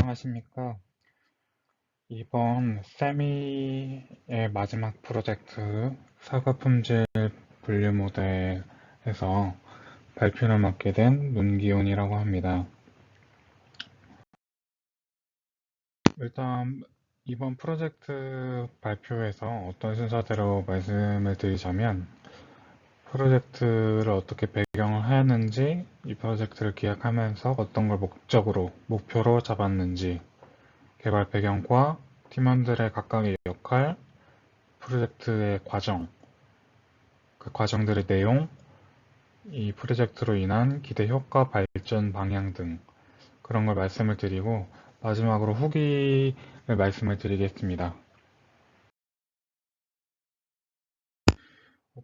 안녕하십니까. 이번 세미의 마지막 프로젝트 사과품질 분류 모델에서 발표를 맡게 된 문기훈이라고 합니다. 일단 이번 프로젝트 발표에서 어떤 순서대로 말씀을 드리자면 프로젝트를 어떻게 배경을 하였는지, 이 프로젝트를 기획하면서 어떤 걸 목표로 잡았는지, 개발 배경과 팀원들의 각각의 역할, 프로젝트의 과정, 그 과정들의 내용, 이 프로젝트로 인한 기대 효과 발전 방향 등 그런 걸 말씀을 드리고 마지막으로 후기를 말씀을 드리겠습니다.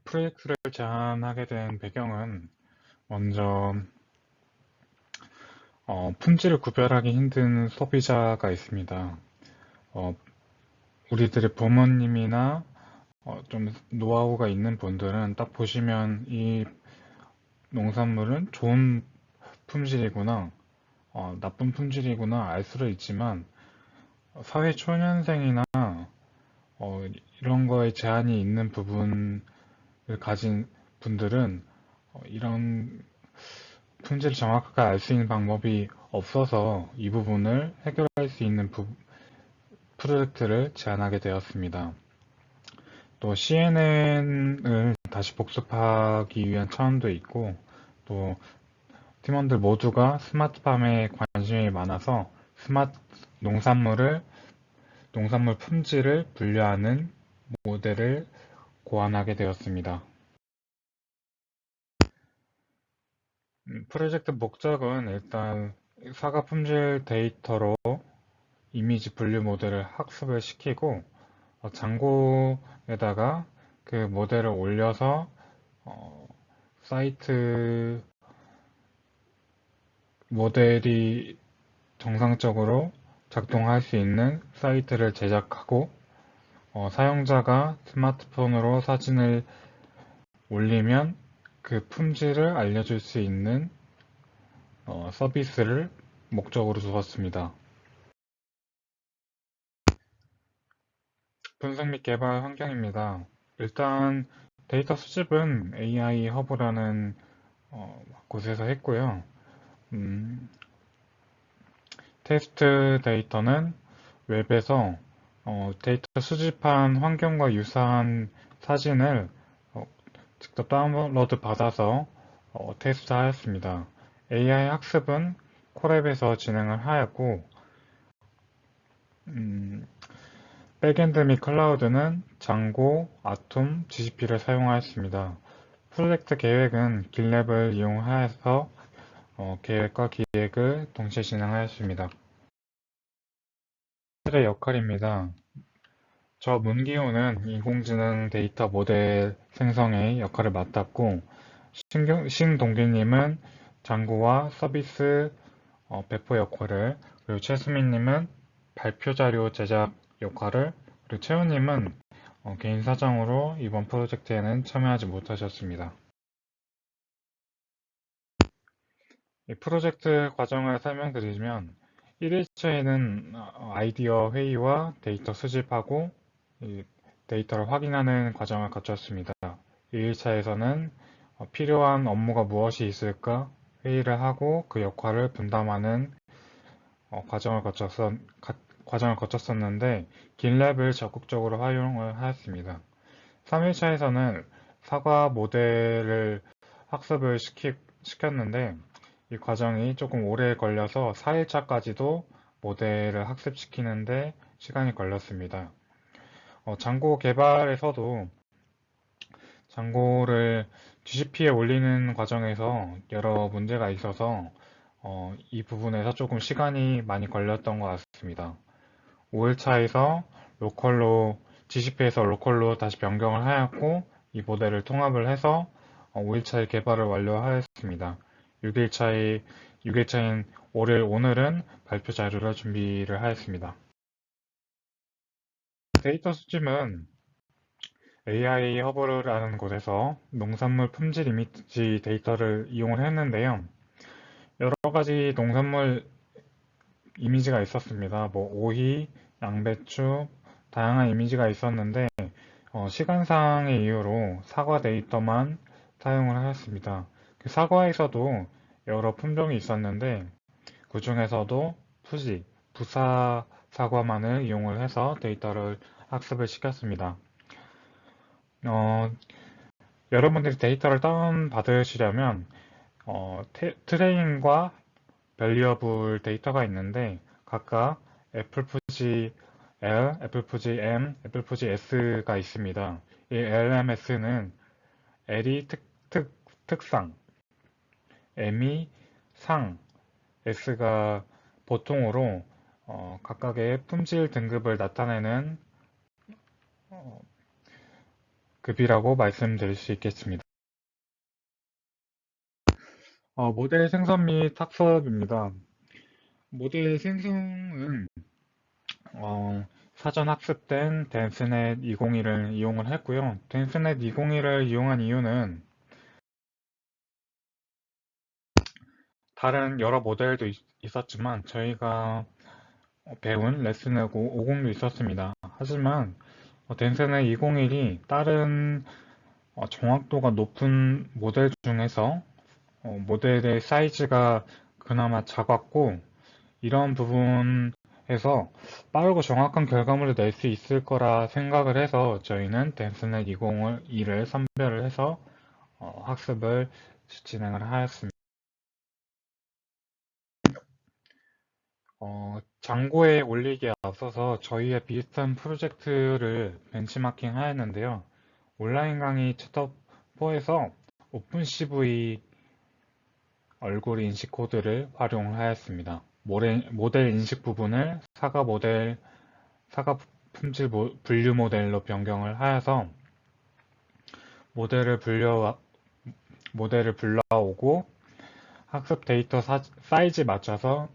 프로젝트를 제안하게 된 배경은 먼저 품질을 구별하기 힘든 소비자가 있습니다. 우리들의 부모님이나 좀 노하우가 있는 분들은 딱 보시면 이 농산물은 좋은 품질이구나, 나쁜 품질이구나 알 수도 있지만 사회 초년생이나 이런 거에 제한이 있는 부분을 가진 분들은 이런 품질을 정확하게 알 수 있는 방법이 없어서 이 부분을 해결할 수 있는 프로젝트를 제안하게 되었습니다. 또 CNN을 다시 복습하기 위한 차원도 있고, 또 팀원들 모두가 스마트팜에 관심이 많아서 농산물 품질을 분류하는 모델을 고안하게 되었습니다. 프로젝트 목적은 일단 사과 품질 데이터로 이미지 분류 모델을 학습을 시키고 장고에다가 그 모델을 올려서 사이트 모델이 정상적으로 작동할 수 있는 사이트를 제작하고 사용자가 스마트폰으로 사진을 올리면 그 품질을 알려줄 수 있는 서비스를 목적으로 두었습니다. 분석 및 개발 환경입니다. 일단 데이터 수집은 AI 허브라는 곳에서 했고요. 테스트 데이터는 웹에서 데이터 수집한 환경과 유사한 사진을 직접 다운로드 받아서 테스트하였습니다. AI 학습은 콜앱에서 진행을 하였고 백엔드 및 클라우드는 장고, 아톰, GCP를 사용하였습니다. 프로젝트 계획은 길랩을 이용하여서 계획과 기획을 동시에 진행하였습니다. 의 역할입니다. 저 문기호는 인공지능 데이터 모델 생성의 역할을 맡았고 신동기님은 장고와 서비스 배포 역할을, 그리고 최수민님은 발표 자료 제작 역할을, 그리고 채우님은 개인 사정으로 이번 프로젝트에는 참여하지 못하셨습니다. 이 프로젝트 과정을 설명드리면 1일차에는 아이디어 회의와 데이터 수집하고 데이터를 확인하는 과정을 거쳤습니다. 2일차에서는 필요한 업무가 무엇이 있을까 회의를 하고 그 역할을 분담하는 과정을 거쳤었는데 길랩을 적극적으로 활용을 하였습니다. 3일차에서는 사과 모델을 학습을 시켰는데 이 과정이 조금 오래 걸려서 4일차까지도 모델을 학습시키는데 시간이 걸렸습니다. 장고 개발에서도 장고를 GCP에 올리는 과정에서 여러 문제가 있어서 이 부분에서 조금 시간이 많이 걸렸던 것 같습니다. 5일차에서 GCP에서 로컬로 다시 변경을 하였고 이 모델을 통합을 해서 5일차에 개발을 완료하였습니다. 6일차인 오늘은 발표 자료를 준비를 하였습니다. 데이터 수집은 AI 허브라는 곳에서 농산물 품질 이미지 데이터를 이용을 했는데요. 여러 가지 농산물 이미지가 있었습니다. 뭐 오이, 양배추, 다양한 이미지가 있었는데 시간상의 이유로 사과 데이터만 사용을 하였습니다. 그 사과에서도 여러 품종이 있었는데 그 중에서도 푸지, 부사 사과만을 이용을 해서 데이터를 학습을 시켰습니다. 어, 여러분들이 데이터를 다운받으시려면 트레인과 밸류어블 데이터가 있는데 각각 애플푸지 L, 애플푸지 M, 애플푸지 S가 있습니다. 이 LMS는 L이 특상, M이 상, S가 보통으로 각각의 품질 등급을 나타내는 급이라고 말씀드릴 수 있겠습니다. 모델 생성 및 학습입니다. 모델 생성은 사전 학습된 댄스넷 201을 이용을 했고요. 댄스넷 201을 이용한 이유는 다른 여러 모델도 있었지만 저희가 배운 레슨넷 50도 있었습니다. 하지만 댄스넷 201이 다른 정확도가 높은 모델 중에서 모델의 사이즈가 그나마 작았고 이런 부분에서 빠르고 정확한 결과물을 낼 수 있을 거라 생각을 해서 저희는 댄스넷 201을 선별을 해서 학습을 진행을 하였습니다. 장고에 올리기에 앞서서 저희의 비슷한 프로젝트를 벤치마킹 하였는데요. 온라인 강의 챕터4에서 오픈CV 얼굴 인식 코드를 활용하였습니다. 모델 인식 부분을 사과 품질 분류 모델로 변경을 하여서 모델을 불러오고 학습 데이터 사이즈 맞춰서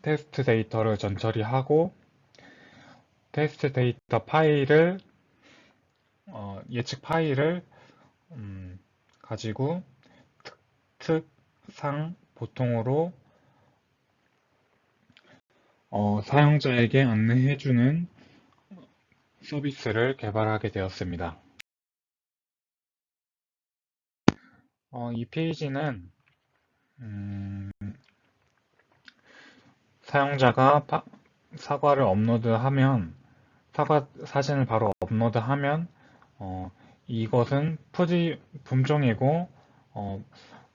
테스트 데이터를 전처리하고 테스트 데이터 파일을 예측 파일을 가지고 특상 보통으로 사용자에게 안내해주는 서비스를 개발하게 되었습니다. 이 페이지는 사용자가 사과를 업로드하면 사과 사진을 바로 업로드하면 이것은 푸지 품종이고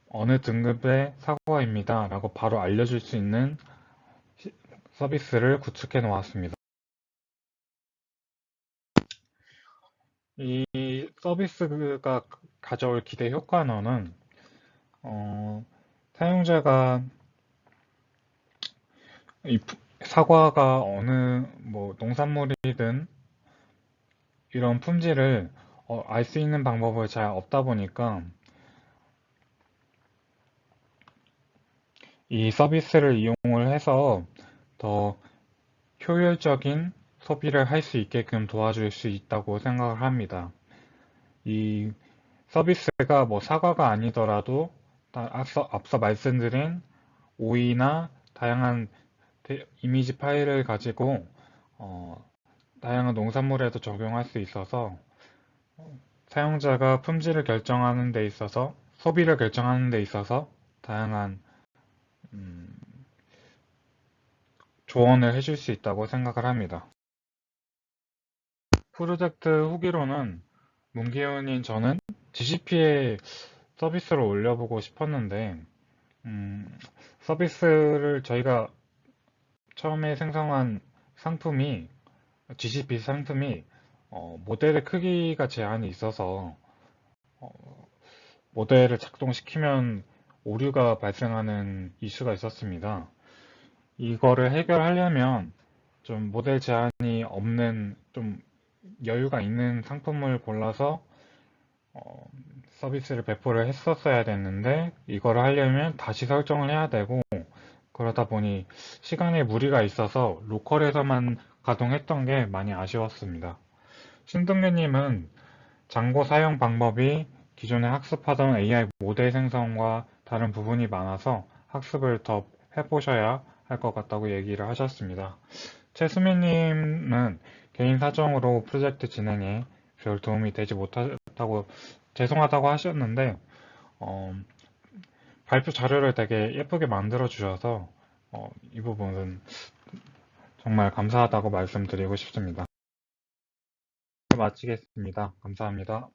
어느 등급의 사과입니다 라고 바로 알려줄 수 있는 서비스를 구축해 놓았습니다. 이 서비스가 가져올 기대 효과는 사용자가 이 사과가 어느 농산물이든 이런 품질을 알 수 있는 방법을 잘 없다 보니까 이 서비스를 이용을 해서 더 효율적인 소비를 할 수 있게끔 도와줄 수 있다고 생각을 합니다. 이 서비스가 사과가 아니더라도 앞서 말씀드린 오이나 다양한 이미지 파일을 가지고 다양한 농산물에도 적용할 수 있어서 사용자가 품질을 결정하는 데 있어서 소비를 결정하는 데 있어서 다양한 조언을 해줄 수 있다고 생각을 합니다. 프로젝트 후기로는 문기훈인 저는 GCP에 서비스를 올려보고 싶었는데 서비스를 저희가 처음에 생성한 상품이 GCP 상품이 모델의 크기가 제한이 있어서 모델을 작동시키면 오류가 발생하는 이슈가 있었습니다. 이거를 해결하려면 좀 모델 제한이 없는 좀 여유가 있는 상품을 골라서 서비스를 배포를 했었어야 됐는데 이거를 하려면 다시 설정을 해야 되고 그러다 보니 시간에 무리가 있어서 로컬에서만 가동했던 게 많이 아쉬웠습니다. 신동규님은 장고 사용 방법이 기존에 학습하던 AI 모델 생성과 다른 부분이 많아서 학습을 더 해보셔야 할 것 같다고 얘기를 하셨습니다. 최수민님은 개인 사정으로 프로젝트 진행에 별 도움이 되지 못했다고 죄송하다고 하셨는데 발표 자료를 되게 예쁘게 만들어 주셔서 이 부분은 정말 감사하다고 말씀드리고 싶습니다. 마치겠습니다. 감사합니다.